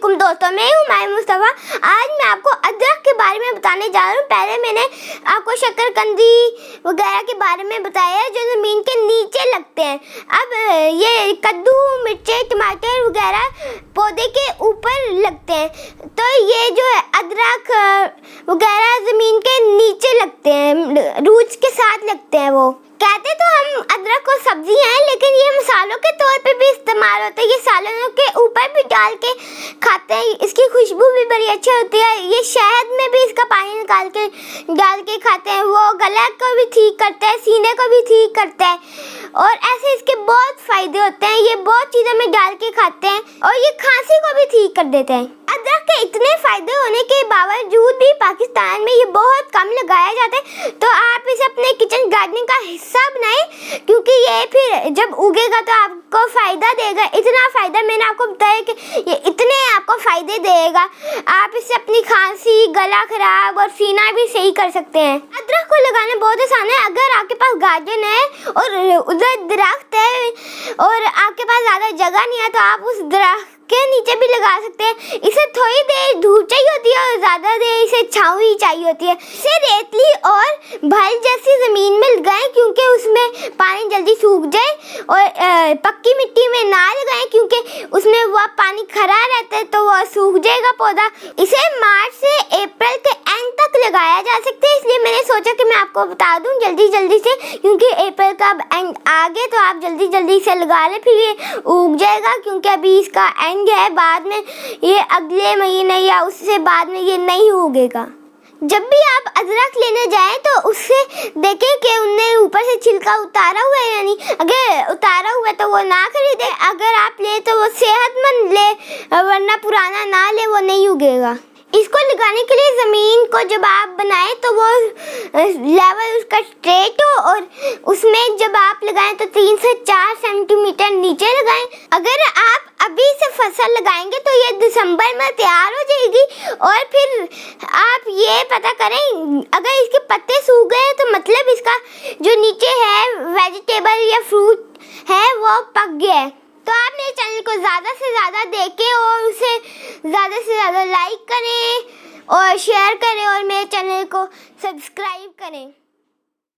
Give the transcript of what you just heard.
अस्सलामुअलैकुम दोस्तों, मैं हूँ माय मुस्तफ़ा। आज मैं आपको अदरक के बारे में बताने जा रहा हूँ। पहले मैंने आपको शकरकंदी वगैरह के बारे में बताया है जो ज़मीन के नीचे लगते हैं। अब ये कद्दू, मिर्चे, टमाटर वगैरह पौधे के ऊपर लगते हैं, तो ये जो है अदरक वगैरह ज़मीन के नीचे लगते हैं, रूट्स के साथ लगते हैं। वो कहते तो हम अदरक को सब्जी है, लेकिन ये मसालों के तौर पे भी इस्तेमाल होता है। ये सालों के ऊपर भी डाल के खाते हैं, इसकी खुशबू भी बड़ी अच्छी होती है। ये शहद में भी इसका पानी निकाल के डाल के खाते हैं। वो गला को भी ठीक करता है, सीने को भी ठीक करता है, और ऐसे इसके बहुत फायदे होते हैं। ये बहुत चीज़ों में डाल के खाते हैं और ये खांसी को भी ठीक कर देते हैं। अदरक के इतने फायदे होने के बावजूद भी पाकिस्तान में ये बहुत कम लगाया जाता है, तो आप इसे अपने किचन गार्डनिंग का हिस्सा बनाएं, क्योंकि ये फिर जब उगेगा तो आपको फ़ायदा देगा। इतना फ़ायदा मैंने आपको बताया कि ये इतने आपको फ़ायदे देगा। आप इससे अपनी खांसी, गला खराब और सीना भी सही कर सकते हैं। अदरक को लगाना बहुत आसान है। अगर आपके पास गार्डन है और उधर दरख्त है और आपके पास ज़्यादा जगह नहीं है, तो आप उस दरख्त के नीचे भी लगा सकते हैं। इसे थोड़ी देर धूप चाहिए होती है और ज़्यादा देर इसे छाँव ही चाहिए होती है। इसे रेतली और भल जैसी ज़मीन में लगाएं, क्योंकि उसमें पानी जल्दी सूख जाए, और पक्की मिट्टी में ना लगाएं, क्योंकि उसमें वह पानी खरा रहता है तो वह सूख जाएगा पौधा। इसे मार्च से अप्रैल के एंड तक लगाया जा सकता है, इसलिए मैंने सोचा कि मैं आपको बता दूं जल्दी से, क्योंकि अप्रैल का एंड आ गया तो आप जल्दी से लगा लें, फिर ये उग जाएगा। क्योंकि अभी इसका एंड है, बाद में ये अगले महीने या उससे बाद में ये नहीं उगेगा। जब भी आप अदरक लेने जाएं तो उससे देखें कि उन्हें ऊपर से छिलका उतारा हुआ है, यानी अगर उतारा हुआ है तो वो ना खरीदे। अगर आप ले तो वो सेहतमंद ले, वरना पुराना ना ले, वो नहीं उगेगा। इसको लगाने के लिए ज़मीन को जब आप बनाएं तो वो लेवल उसका स्ट्रेट हो, और उसमें जब आप लगाएं तो 3 से 4 सेंटीमीटर नीचे लगाएं। अगर आप अभी से फसल लगाएंगे तो ये दिसंबर में तैयार हो जाएगी, और फिर आप ये पता करें अगर इसके पत्ते सूख गए तो मतलब इसका जो नीचे है वेजिटेबल या फ्रूट है वो पक गया है। तो आप मेरे चैनल को ज़्यादा से ज़्यादा देखें और उसे ज़्यादा से ज़्यादा लाइक करें और शेयर करें और मेरे चैनल को सब्सक्राइब करें।